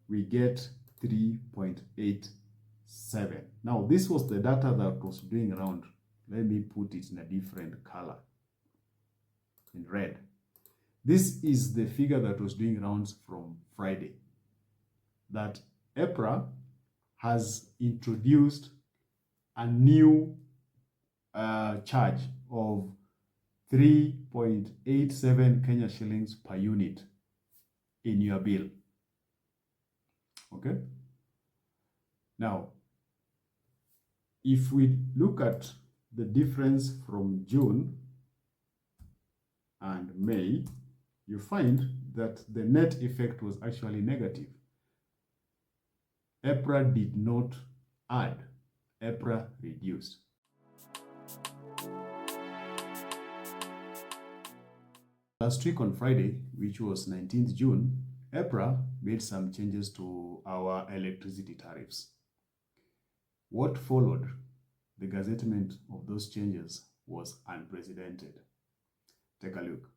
we get 3.87. Now, this was the data that was doing around. Let me put it in a different color, in red. This is the figure that was doing rounds from Friday, that EPRA has introduced a new charge of 3.87 Kenya shillings per unit in your bill. Okay? Now, if we look at the difference from June and May, you find that the net effect was actually negative. EPRA did not add, EPRA reduced. Last week on Friday, which was 19th June, EPRA made some changes to our electricity tariffs. What followed the gazettement of those changes was unprecedented. Take a look.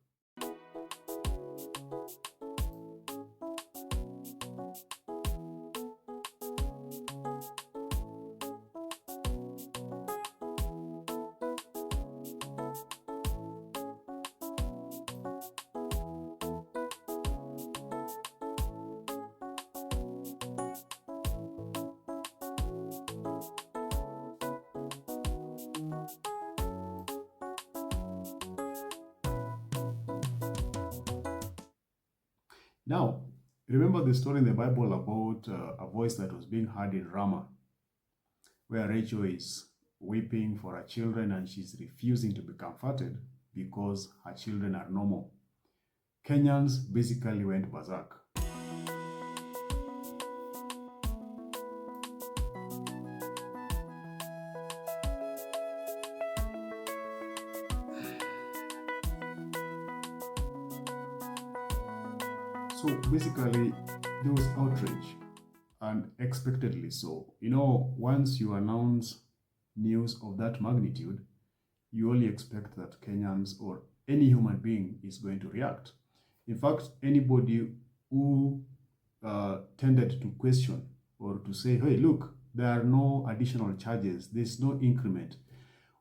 Now, remember the story in the Bible about a voice that was being heard in Ramah, where Rachel is weeping for her children and she's refusing to be comforted because her children are normal. Kenyans basically went berserk. So basically, there was outrage, and expectedly so. You know, once you announce news of that magnitude, you only expect that Kenyans or any human being is going to react. In fact, anybody who tended to question or to say, hey, look, there are no additional charges, there's no increment,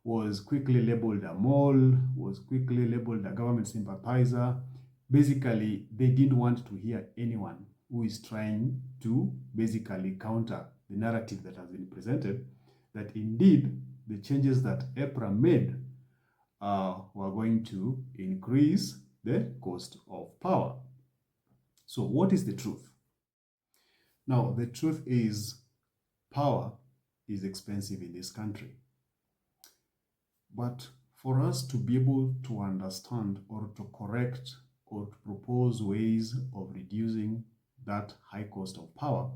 was quickly labeled a mole, was quickly labeled a government sympathizer. Basically, they didn't want to hear anyone who is trying to basically counter the narrative that has been presented, that indeed the changes that EPRA made were going to increase the cost of power. So what is the truth? Now, the truth is power is expensive in this country. But for us to be able to understand or to correct or to propose ways of reducing that high cost of power,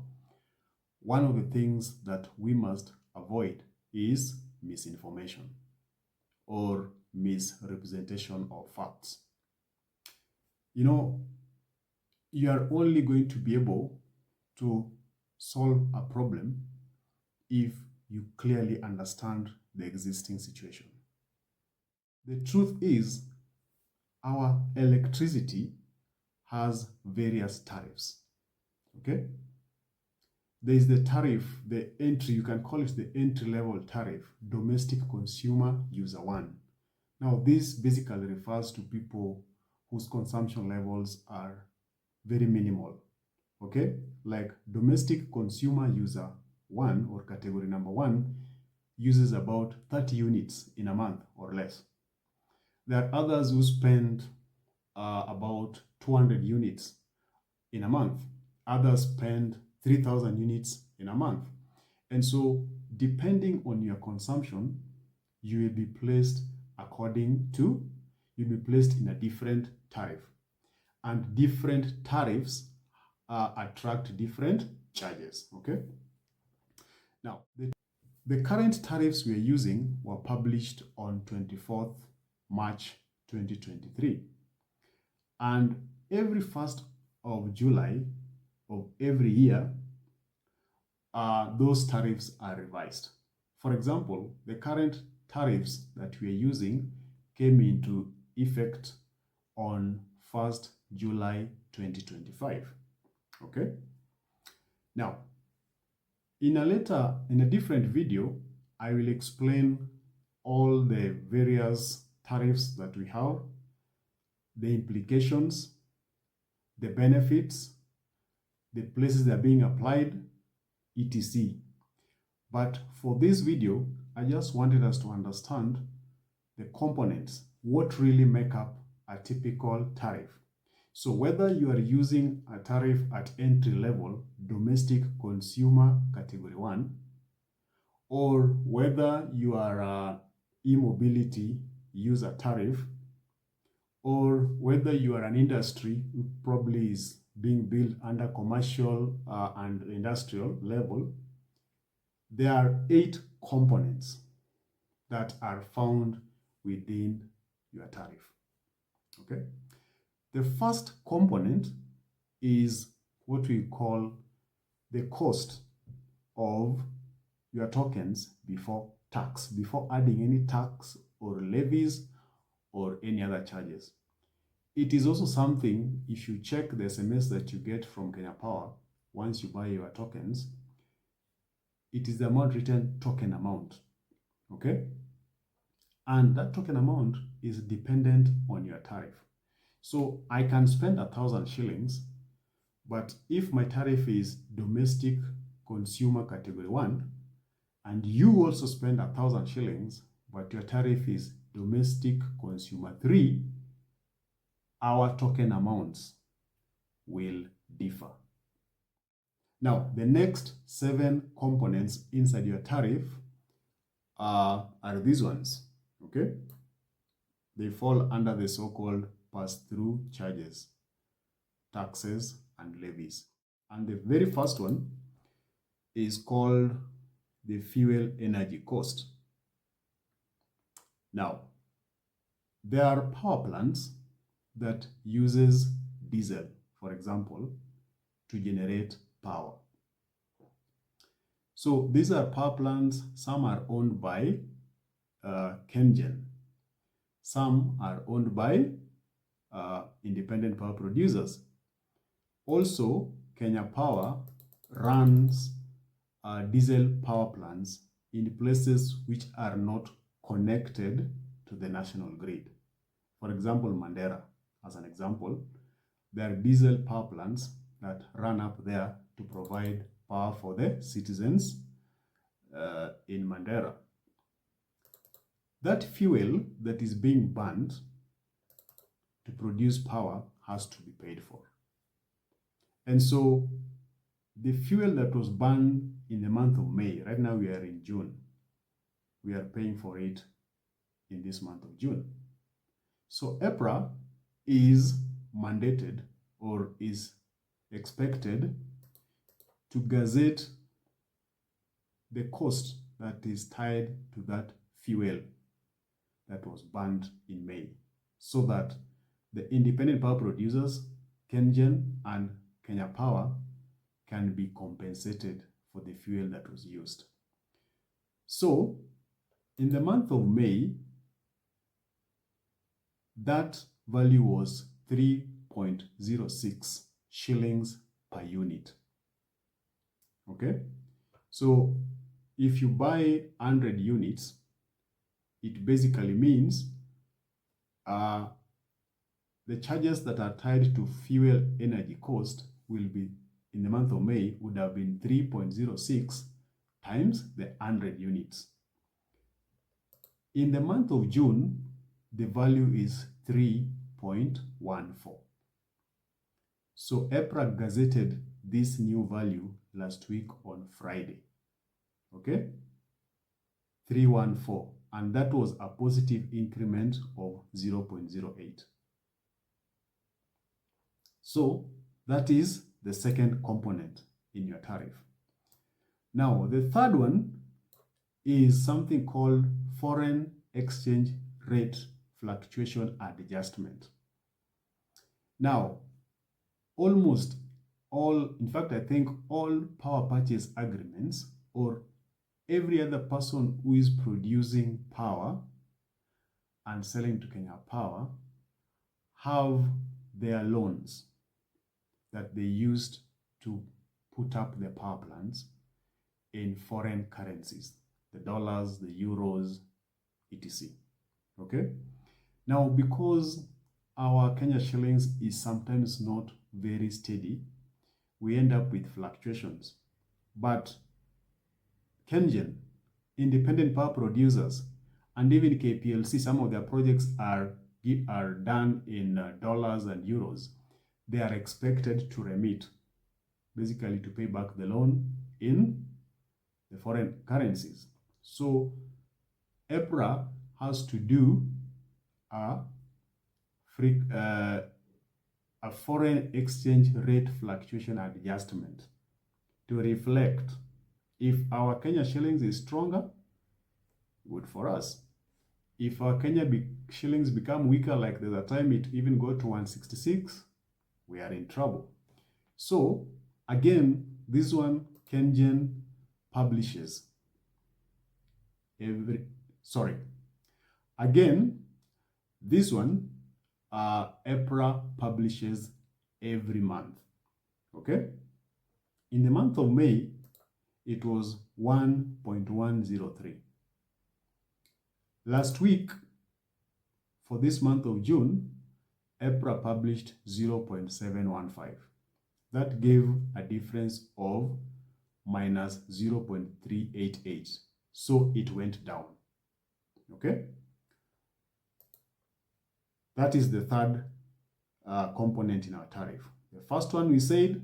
one of the things that we must avoid is misinformation or misrepresentation of facts. You know, you are only going to be able to solve a problem if you clearly understand the existing situation. The truth is, our electricity has various tariffs. Okay? There is the tariff, the entry, you can call it the entry-level tariff, domestic consumer user 1. Now, this basically refers to people whose consumption levels are very minimal. Okay? Like domestic consumer user 1 or category number 1 uses about 30 units in a month or less. There are others who spend about 200 units in a month. Others spend 3,000 units in a month. And so, depending on your consumption, you will be placed you'll be placed in a different tariff. And different tariffs attract different charges, okay? Now, the current tariffs we are using were published on 24th March 2023. And every 1st of July of every year, those tariffs are revised. For example, the current tariffs that we are using came into effect on 1st July 2025. Okay? Now, in a different video, I will explain all the various tariffs that we have, the implications, the benefits, the places they are being applied, etc. But for this video, I just wanted us to understand the components, what really make up a typical tariff. So whether you are using a tariff at entry level, domestic consumer category 1, or whether you are a e-mobility user tariff, or whether you are an industry who probably is being built under commercial and industrial level, there are 8 components that are found within your tariff. Okay. The first component is what we call the cost of your tokens before tax, before adding any tax or levies or any other charges. It is also something, if you check the SMS that you get from Kenya Power, once you buy your tokens, it is the amount written token amount, okay? And that token amount is dependent on your tariff. So I can spend 1,000 shillings, but if my tariff is domestic consumer category 1, and you also spend 1,000 shillings, but your tariff is domestic consumer 3, our token amounts will differ. Now, the next 7 components inside your tariff are these ones, okay? They fall under the so-called pass-through charges, taxes, and levies. And the very first one is called the fuel energy cost. Now, there are power plants that uses diesel, for example, to generate power. So these are power plants. Some are owned by KenGen. Some are owned by independent power producers. Also, Kenya Power runs diesel power plants in places which are not connected to the national grid. For example, Mandera, as an example, there are diesel power plants that run up there to provide power for the citizens in Mandera. That fuel that is being burned to produce power has to be paid for. And so the fuel that was burned in the month of May, right now we are in June, we are paying for it in this month of June. So EPRA is mandated or is expected to gazette the cost that is tied to that fuel that was burned in May, so that the independent power producers, KenGen and Kenya Power, can be compensated for the fuel that was used. So, in the month of May, that value was 3.06 shillings per unit. Okay? So, if you buy 100 units, it basically means the charges that are tied to fuel energy cost will be, in the month of May, would have been 3.06 times the 100 units. In the month of June, the value is 3.14. So EPRA gazetted this new value last week on Friday. Okay? 314. And that was a positive increment of 0.08. So that is the second component in your tariff. Now, the third one is something called foreign exchange rate fluctuation adjustment. Now, almost all, in fact, I think all power purchase agreements or every other person who is producing power and selling to Kenya Power have their loans that they used to put up the power plants in foreign currencies, the dollars, the euros, etc. Okay? Now, because our Kenya shillings is sometimes not very steady, we end up with fluctuations. But KenGen, independent power producers, and even KPLC, some of their projects are done in dollars and euros. They are expected to remit, basically to pay back the loan in the foreign currencies. So EPRA has to do a foreign exchange rate fluctuation adjustment to reflect if our Kenya shillings is stronger, good for us. If our Kenya shillings become weaker, like there's a time it even go to 166, we are in trouble. So again, this one KenGen publishes this one EPRA publishes every month. Okay, in the month of May it was 1.103. Last week, for this month of June, EPRA published 0.715. That gave a difference of minus 0.388. So it went down. Okay? That is the third component in our tariff. The first one we said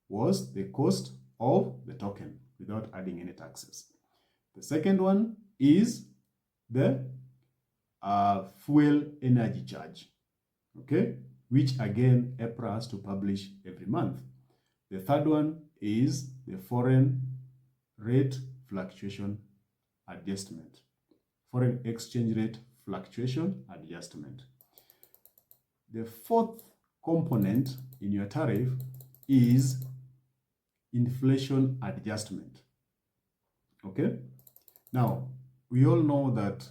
was the cost of the token without adding any taxes. The second one is the fuel energy charge, okay, which again EPRA has to publish every month. The third one is the foreign rate fluctuation adjustment, foreign exchange rate fluctuation adjustment. The fourth component in your tariff is inflation adjustment. Okay, now we all know that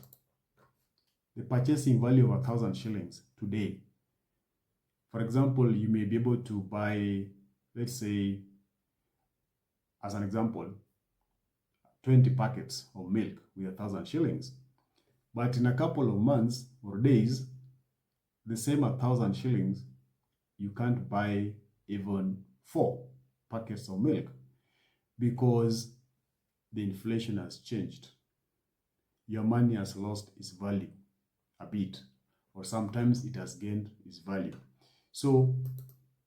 the purchasing value of 1,000 shillings today, for example, you may be able to buy, let's say, as an example, 20 packets of milk with 1,000 shillings. But in a couple of months or days, the same 1,000 shillings, you can't buy even 4 packets of milk because the inflation has changed. Your money has lost its value a bit, or sometimes it has gained its value. So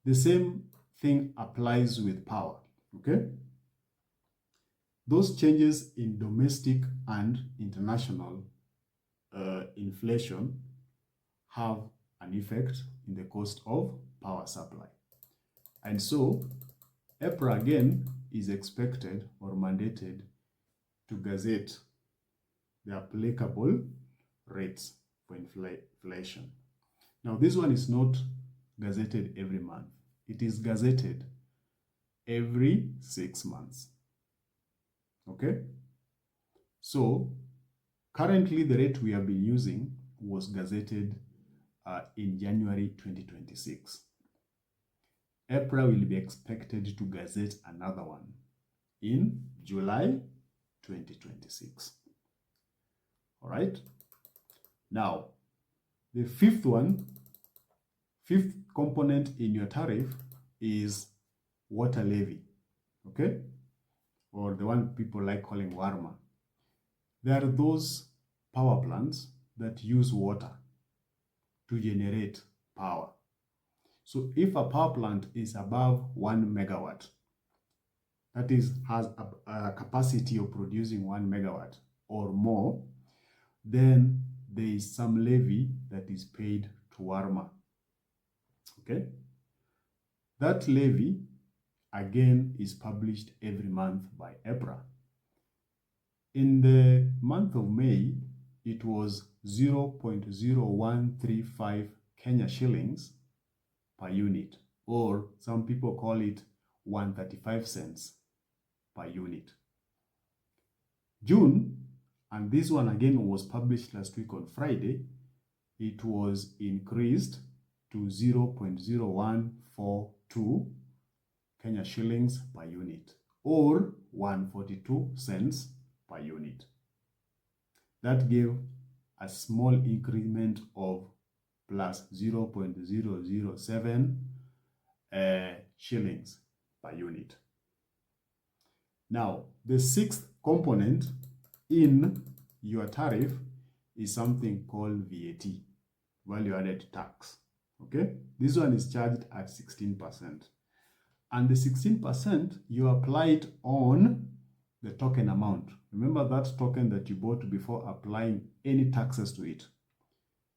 the same thing applies with power, okay? Those changes in domestic and international inflation have an effect in the cost of power supply. And so EPRA again is expected or mandated to gazette the applicable rates for inflation. Now this one is not gazetted every month. It is gazetted every 6 months. Okay? So currently the rate we have been using was gazetted in January 2026. EPRA will be expected to gazette another one in July 2026. All right? Now, the fifth component in your tariff is water levy, okay? Or the one people like calling WARMA. There are those power plants that use water to generate power. So if a power plant is above 1 megawatt, that is, has a capacity of producing 1 megawatt or more, then there is some levy that is paid to WARMA. Okay? That levy, again, is published every month by EPRA. In the month of May, it was 0.0135 Kenya shillings per unit, or some people call it 135 cents per unit. June, and this one again was published last week on Friday, it was increased to 0.0142 Kenya shillings per unit, or 142 cents per unit. That gave a small increment of plus 0.007 shillings per unit. Now, the sixth component in your tariff is something called VAT, value added tax. Okay, this one is charged at 16%. And the 16%, you apply it on the token amount. Remember that token that you bought before applying any taxes to it.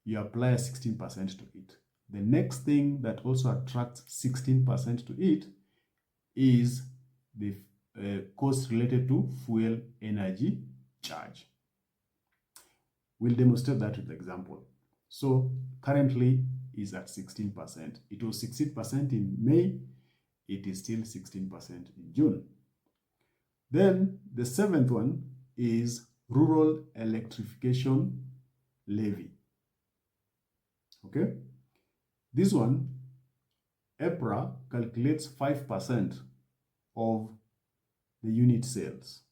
You apply 16% to it. The next thing that also attracts 16% to it is the cost related to fuel energy charge. We'll demonstrate that with example. So currently is at 16%. It was 16% in May. It is still 16% in June. Then the seventh one is rural electrification levy. Okay, this one, EPRA calculates 5% of the unit sales.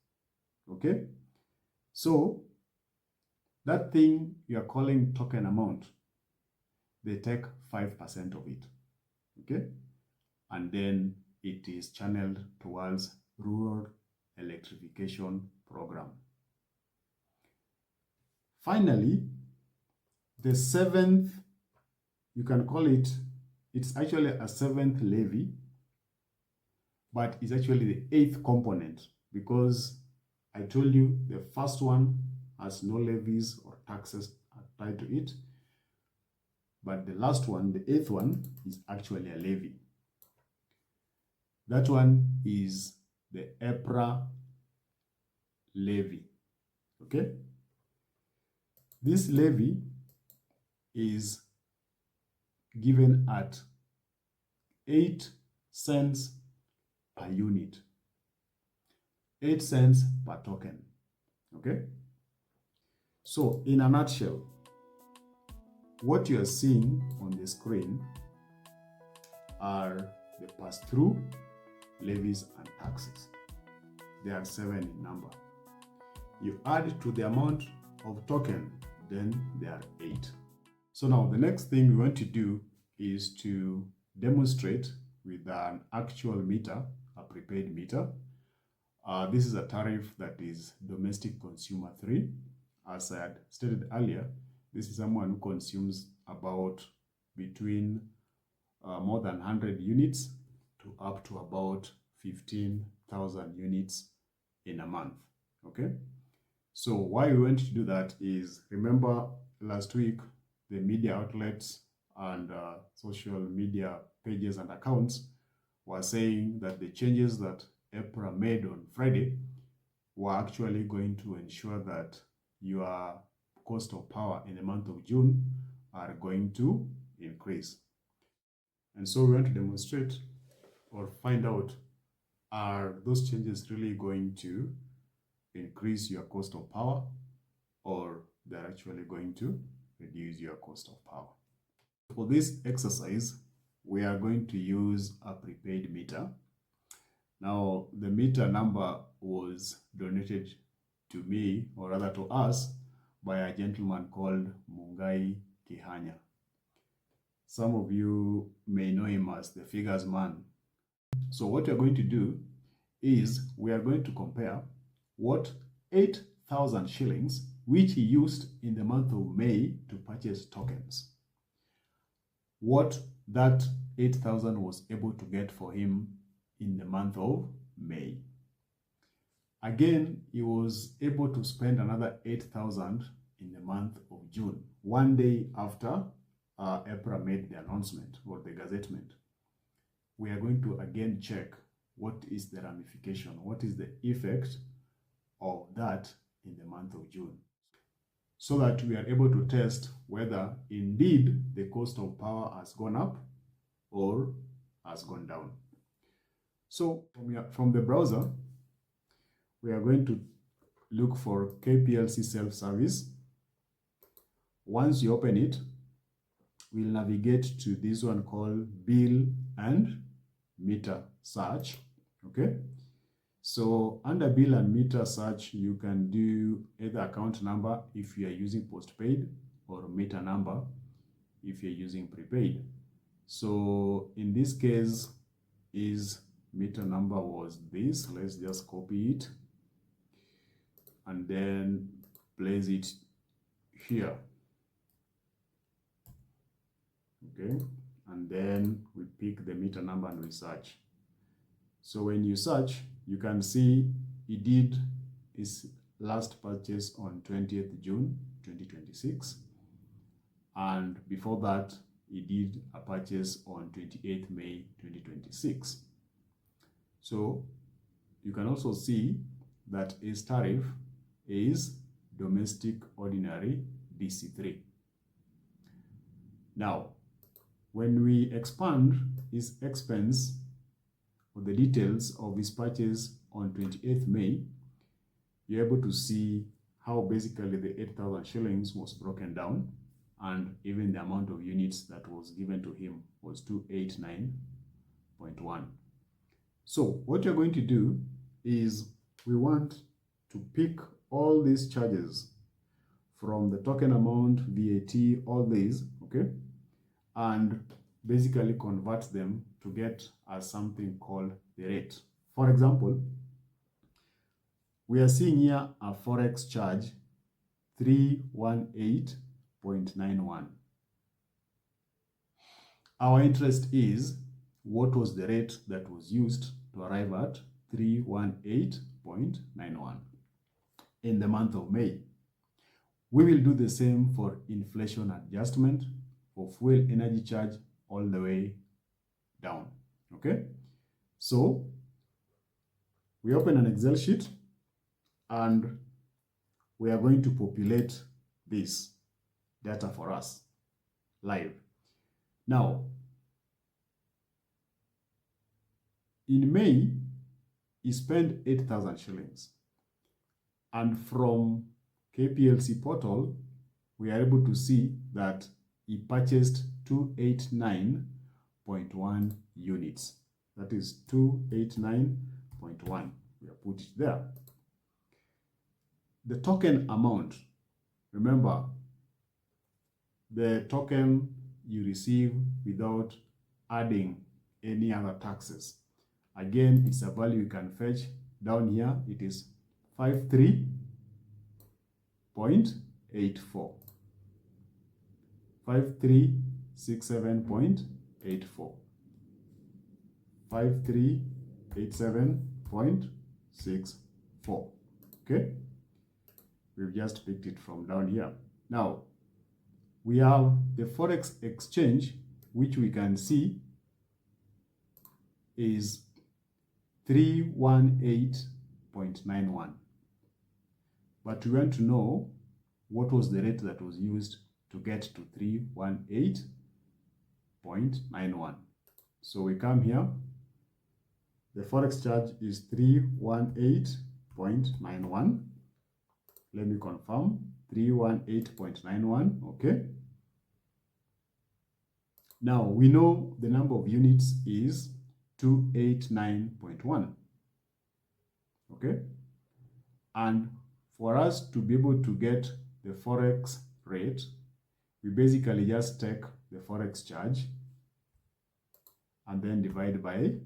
Okay, so that thing you are calling token amount, they take 5% of it. Okay, and then it is channeled towards rural electrification program. Finally, the seventh, you can call it, it's actually a seventh levy, but it's actually the eighth component, because I told you the first one has no levies or taxes tied to it, but the last one, the eighth one, is actually a levy. That one is the EPRA levy. Okay, this levy is given at 8 cents per unit, 8 cents per token. Okay, so in a nutshell, what you are seeing on the screen are the pass-through levies and taxes. They are 7 in number. You add to the amount of token, then they are 8. So now the next thing we want to do is to demonstrate with an actual meter, a prepaid meter. This is a tariff that is domestic consumer 3. As I had stated earlier, this is someone who consumes about between more than 100 units to up to about 15,000 units in a month. Okay, so why we want to do that is, remember last week the media outlets and social media pages and accounts were saying that the changes that EPRA made on Friday were actually going to ensure that your cost of power in the month of June are going to increase. And so we want to demonstrate or find out, are those changes really going to increase your cost of power, or they're actually going to reduce your cost of power? For this exercise, we are going to use a prepaid meter. Now, the meter number was donated to me, or rather to us, by a gentleman called Mungai Kihanya. Some of you may know him as the figures man. So what we're going to do is we are going to compare what 8,000 shillings, which he used in the month of May to purchase tokens, what that 8,000 was able to get for him in the month of May. Again, he was able to spend another 8,000 in the month of June, one day after EPRA made the announcement or the gazettement. We are going to again check what is the ramification, what is the effect of that in the month of June, so that we are able to test whether indeed the cost of power has gone up or has gone down. So from the browser, we are going to look for KPLC self-service. Once you open it, we'll navigate to this one called Bill and Meter search. Okay, so under bill and meter search, you can do either account number if you are using postpaid, or meter number if you're using prepaid. So in this case, is meter number was this. Let's just copy it and then place it here. Okay, and then we pick the meter number and we search. So when you search, you can see he did his last purchase on 20th June 2026, and before that he did a purchase on 28th May 2026. So you can also see that his tariff is domestic ordinary DC3. Now, when we expand his expense or the details of his purchase on 28th May, you're able to see how basically the 8,000 shillings was broken down, and even the amount of units that was given to him was 289.1. So what you're going to do is we want to pick all these charges from the token amount, VAT, all these, okay, and basically convert them to get as something called the rate. For example, we are seeing here a forex charge 318.91. Our interest is what was the rate that was used to arrive at 318.91 in the month of May. We will do the same for inflation adjustment, for fuel energy charge, all the way down. Okay, so we open an Excel sheet and we are going to populate this data for us live. Now, in May, he spent 8,000 shillings. And from KPLC portal, we are able to see that he purchased 289.1 units. That is 289.1. We have put it there. The token amount, remember, the token you receive without adding any other taxes. Again, it's a value you can fetch. Down here, it is 53.84. 5367.84. 5387.64. Okay? We've just picked it from down here. Now, we have the forex exchange, which we can see is 318.91. But we want to know what was the rate that was used to get to 318.91. So we come here. The forex charge is 318.91. Let me confirm. 318.91. Okay. Now we know the number of units is 289.1. Okay. And for us to be able to get the forex rate, we basically just take the forex charge and then divide by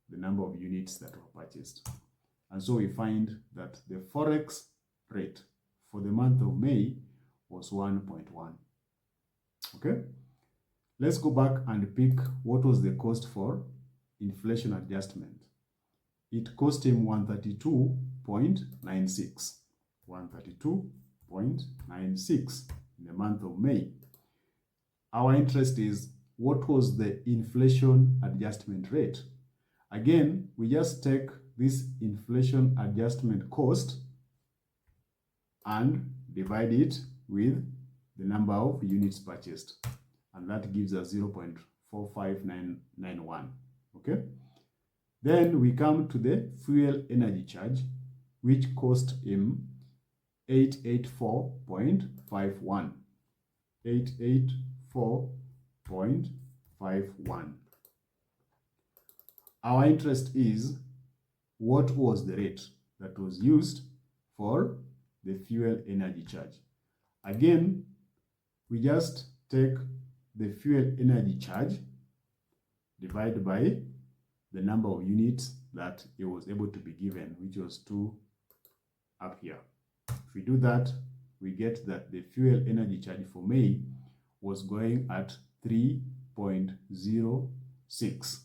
the number of units that were purchased. And so we find that the forex rate for the month of May was 1.1. Okay, let's go back and pick what was the cost for inflation adjustment. It cost him 132.96. 132.96 in the month of May. Our interest is what was the inflation adjustment rate. Again, we just take this inflation adjustment cost and divide it with the number of units purchased, and that gives us 0.45991. Okay, then we come to the fuel energy charge, which cost him 884.51. 884.51. our interest is what was the rate that was used for the fuel energy charge. Again, we just take the fuel energy charge divided by the number of units that it was able to be given, which was 2 up here. If we do that, we get that the fuel energy charge for May was going at 3.06.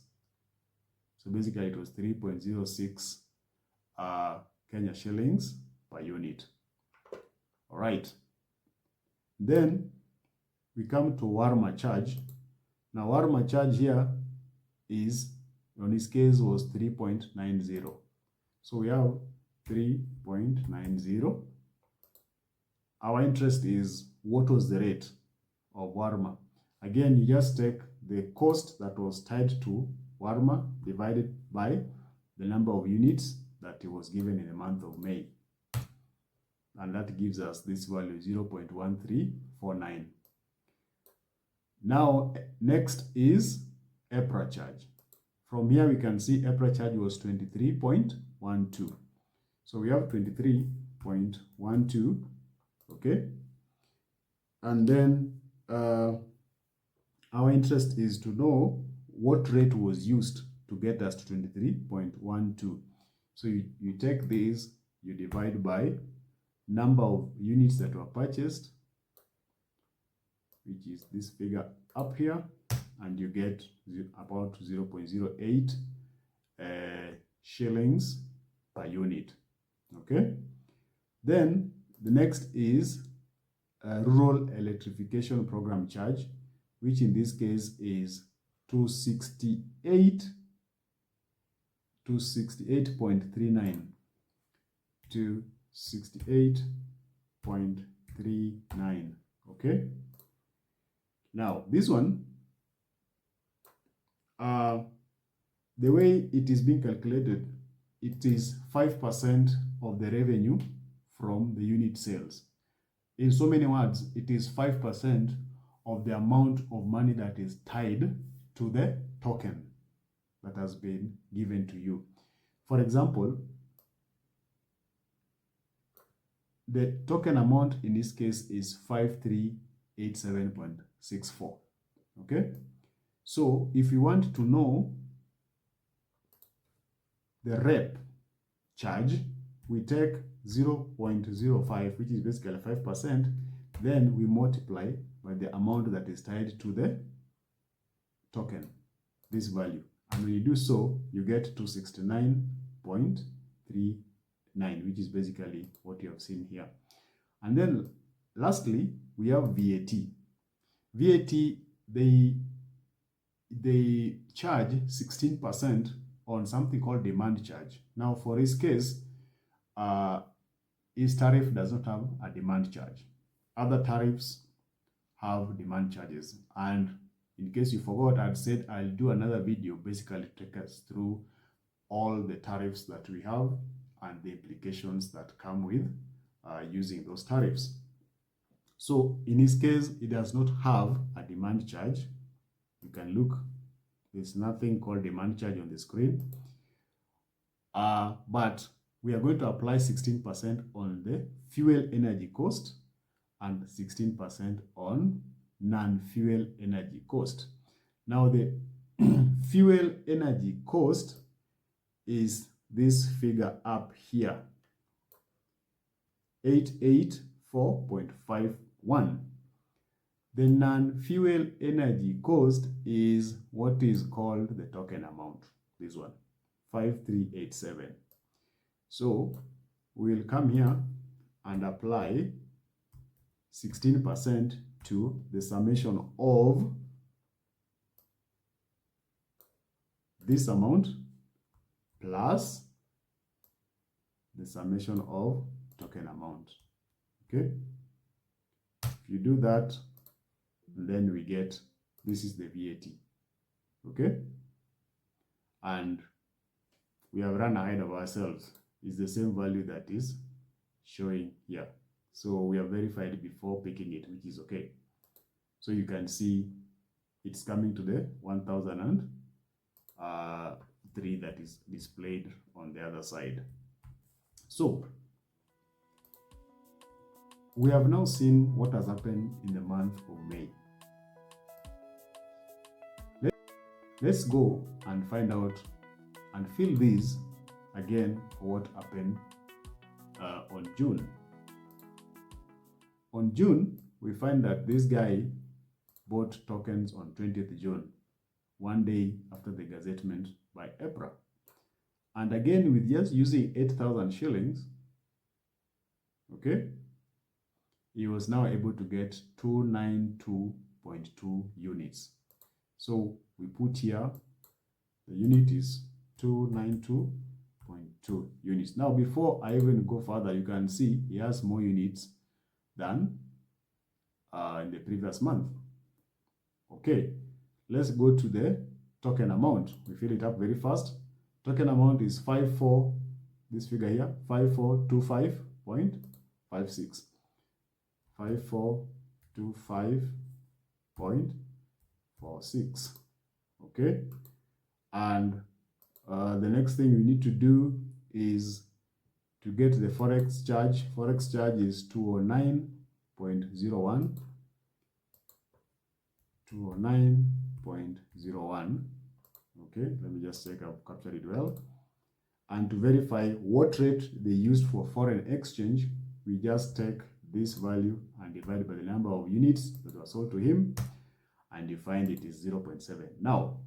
So basically it was 3.06 Kenya shillings per unit. All right. Then we come to warmer charge. Now warmer charge here is, in this case, was 3.90. So we have 3.90. Our interest is what was the rate of warmer. Again, you just take the cost that was tied to warmer divided by the number of units that it was given in the month of May. And that gives us this value, 0.1349. Now, next is EPRA charge. From here, we can see EPRA charge was 23.12. So we have 23.12, okay? And then our interest is to know what rate was used to get us to 23.12. So you take this, you divide by number of units that were purchased, which is this figure up here, and you get about 0.08 shillings per unit. Okay. Then the next is a rural electrification program charge, which in this case is 268.39. 268.39. Okay. Now this one, the way it is being calculated, it is 5% of the revenue from the unit sales. In so many words, it is 5% of the amount of money that is tied to the token that has been given to you. For example, the token amount in this case is 5387.64. Okay? So if you want to know the rep charge, we take 0.05, which is basically 5%, then we multiply by the amount that is tied to the token, this value. And when you do so, you get 269.39, which is basically what you have seen here. And then lastly, we have VAT. VAT, they charge 16% on something called demand charge. Now, for this case, this tariff does not have a demand charge. Other tariffs have demand charges. And in case you forgot, I'd said I'll do another video basically to take us through all the tariffs that we have and the implications that come with using those tariffs. So in this case, it does not have a demand charge. You can look, there's nothing called demand charge on the screen. But we are going to apply 16% on the fuel energy cost and 16% on non-fuel energy cost. Now the fuel energy cost is this figure up here, 884.51. The non-fuel energy cost is what is called the token amount, this one, 5387. So we'll come here and apply 16% to the summation of this amount plus the summation of token amount. Okay. If you do that, then we get, this is the VAT. Okay. And we have run ahead of ourselves. It's the same value that is showing here. So we have verified before picking it, which is okay. So you can see it's coming to the 1,003 3 that is displayed on the other side. So we have now seen what has happened in the month of May. Let's go and find out and fill these again what happened on June. On June, we find that this guy bought tokens on 20th June, one day after the gazettement by EPRA. And again, with just using 8,000 shillings, okay, he was now able to get 292.2 units. So we put here, the unit is 292.2 units. Now, before I even go further, you can see he has more units than in the previous month. Okay, let's go to the token amount. We fill it up very fast. Token amount is 54, this figure here, 5425.56. 5425.46. Okay, and the next thing we need to do is to get the forex charge. Forex charge is 209.01. 209.01. Okay, let me just check I've captured it well. And to verify what rate they used for foreign exchange, we just take this value and divide by the number of units that were sold to him, and you find it is 0.7. Now,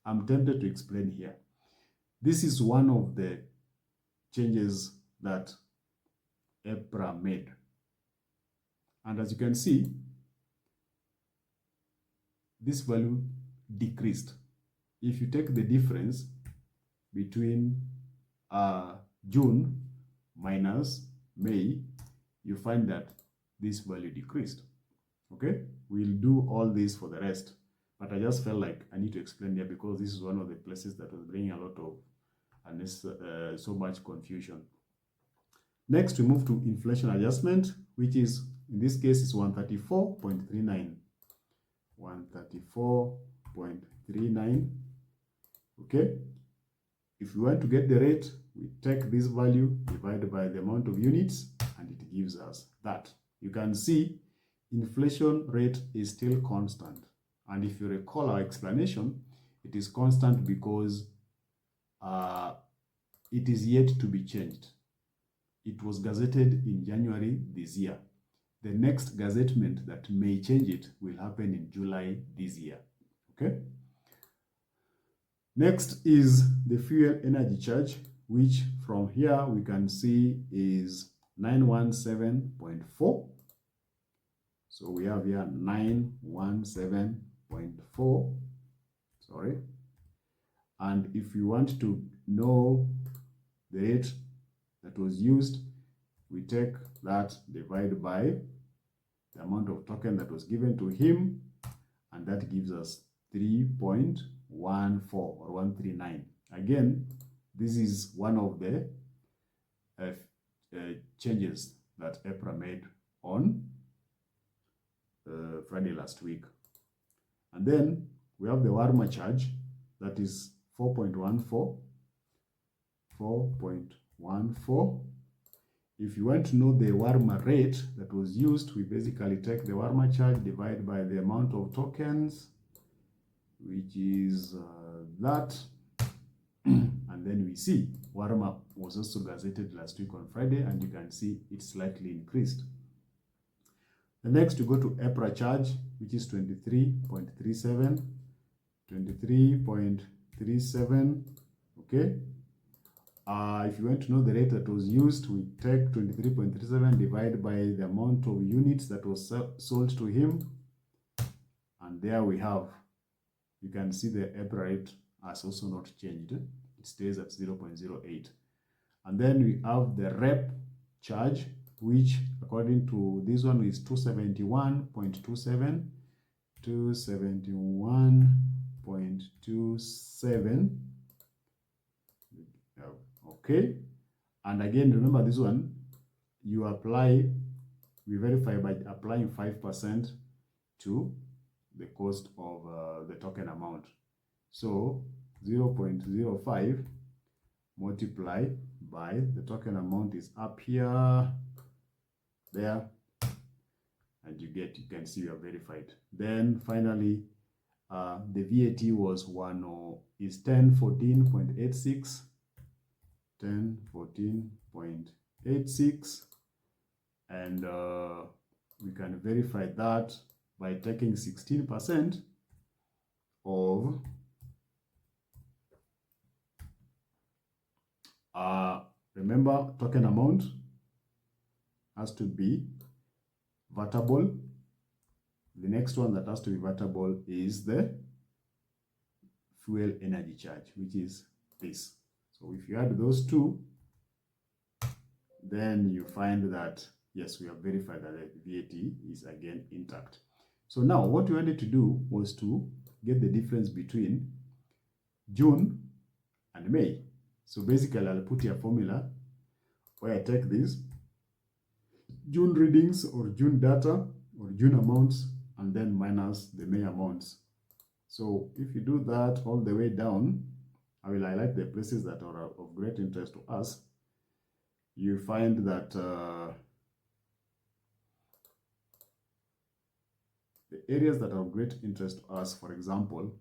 I'm tempted to explain here. This is one of the changes that EPRA made. And as you can see, this value decreased. If you take the difference between June minus May, you find that this value decreased. Okay, we'll do all this for the rest, but I just felt like I need to explain here because this is one of the places that was bringing a lot of so much confusion. Next, we move to inflation adjustment, which is, in this case, is 134.39. 134.39. Okay, if we want to get the rate, we take this value, divide by the amount of units, and it gives us that. You can see inflation rate is still constant. And if you recall our explanation, it is constant because it is yet to be changed. It was gazetted in January this year. The next gazettement that may change it will happen in July this year. Okay? Next is the fuel energy charge, which from here we can see is 917.4. So we have here 917.4. Sorry. And if you want to know the rate that was used, we take that, divide by the amount of token that was given to him, and that gives us 3.14 or 139. Again, this is one of the changes that EPRA made on Friday last week. And then we have the warmer charge, that is 4.14. 4.14. If you want to know the warmer rate that was used, we basically take the warmer charge, divide by the amount of tokens, which is that, and then we see warmer was also gazetted last week on Friday, and you can see it slightly increased. The next, we go to EPRA charge, which is 23.37. 23.37. Okay. If you want to know the rate that was used, we take 23.37, divide by the amount of units that was sold to him, and there we have, you can see the EPRA rate has also not changed. It stays at 0.08. And then we have the rep charge, which according to this one is 271.27. 271.27. Okay, and again, remember this one, you apply, we verify by applying 5% to the cost of the token amount. So 0.05 multiply by the token amount is up here, there, and you can see you are verified. Then finally, the VAT was 1014.86, 1014.86, and we can verify that by taking 16% of remember, token amount has to be vatable. The next one that has to be vatable is the fuel energy charge, which is this. So if you add those two, then you find that, yes, we have verified that the VAT is again intact. So now what we wanted to do was to get the difference between June and May. So basically, I'll put here a formula where I take these June readings or June data or June amounts and then minus the May amounts. So if you do that all the way down, I will highlight the places that are of great interest to us. You find that the areas that are of great interest to us, for example,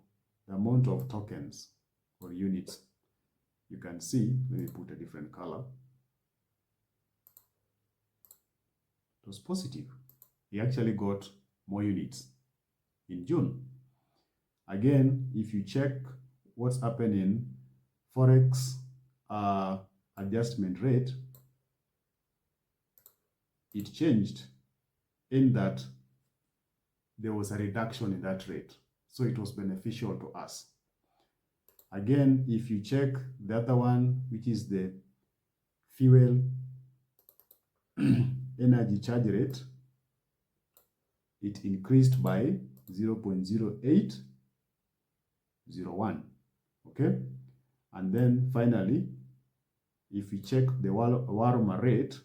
the amount of tokens or units, you can see, let me put a different color. It was positive. He actually got more units in June. Again, if you check what's happening, Forex adjustment rate, it changed in that there was a reduction in that rate. So it was beneficial to us. Again, if you check the other one, which is the fuel energy charge rate, it increased by 0.0801. Okay? And then finally, if you check the warmer rate,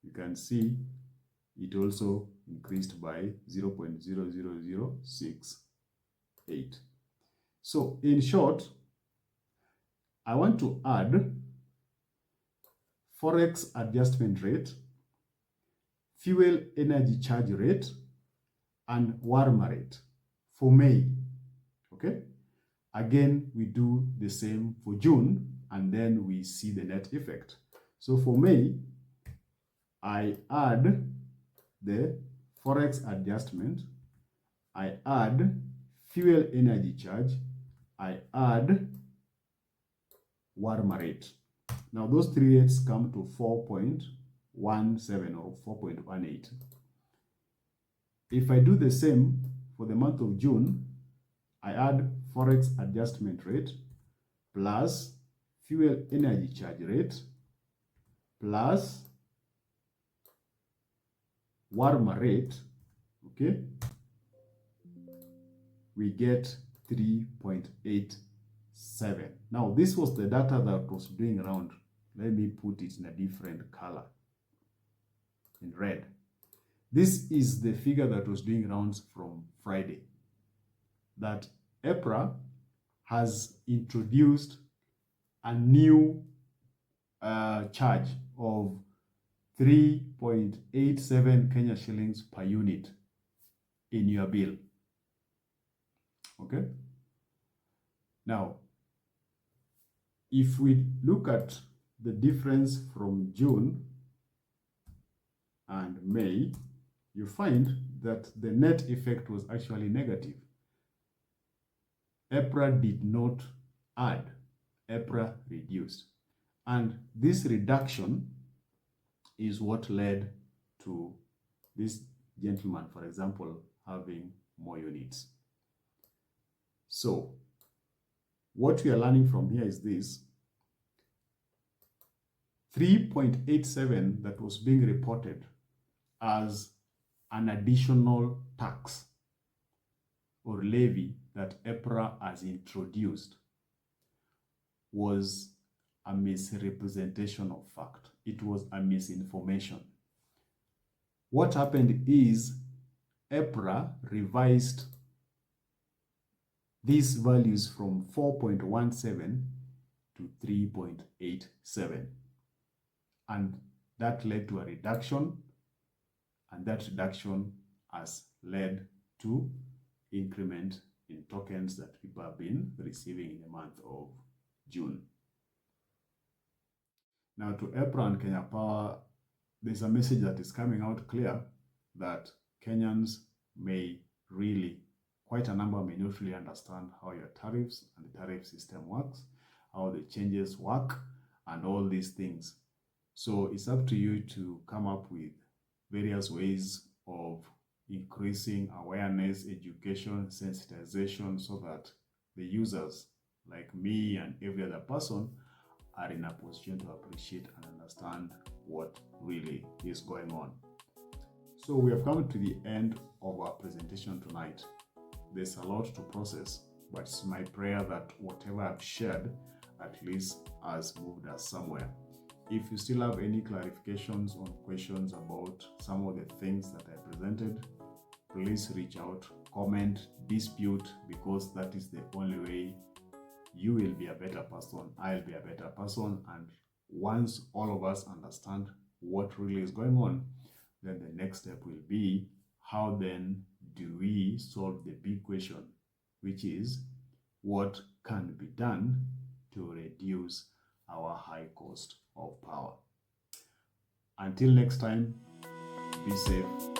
you can see it also increased by 0.00068. So in short, I want to add Forex adjustment rate, fuel energy charge rate, and warmer rate for May. Okay? Again, we do the same for June, and then we see the net effect. So for May, I add the Forex adjustment, I add fuel energy charge, I add warmer rate. Now those three rates come to 4.17 or 4.18. If I do the same for the month of June, I add Forex adjustment rate plus fuel energy charge rate plus warmer rate, okay, we get 3.87. Now, this was the data that was doing around. Let me put it in a different color, in red. This is the figure that was doing rounds from Friday, that EPRA has introduced a new charge of 3.87 Kenya shillings per unit in your bill. Okay? Now, if we look at the difference from June and May, you find that the net effect was actually negative. EPRA did not add, EPRA reduced. And this reduction is what led to this gentleman, for example, having more units. So, what we are learning from here is this. 3.87 that was being reported as an additional tax or levy that EPRA has introduced was a misrepresentation of fact. It was a misinformation. What happened is EPRA revised these values from 4.17 to 3.87. And that led to a reduction, and that reduction has led to increment in tokens that people have been receiving in the month of June. Now, to EPRA and Kenya Power, there's a message that is coming out clear that Kenyans may really, quite a number may not really understand how your tariffs and the tariff system works, how the changes work, and all these things. So it's up to you to come up with various ways of increasing awareness, education, sensitization, so that the users like me and every other person are in a position to appreciate and understand what really is going on. So we have come to the end of our presentation tonight. There's a lot to process, but it's my prayer that whatever I've shared at least has moved us somewhere. If you still have any clarifications or questions about some of the things that I presented, please reach out, comment, dispute, because that is the only way you will be a better person, I'll be a better person. And once all of us understand what really is going on, then the next step will be, how then do we solve the big question, which is what can be done to reduce our high cost of power. Until next time, be safe.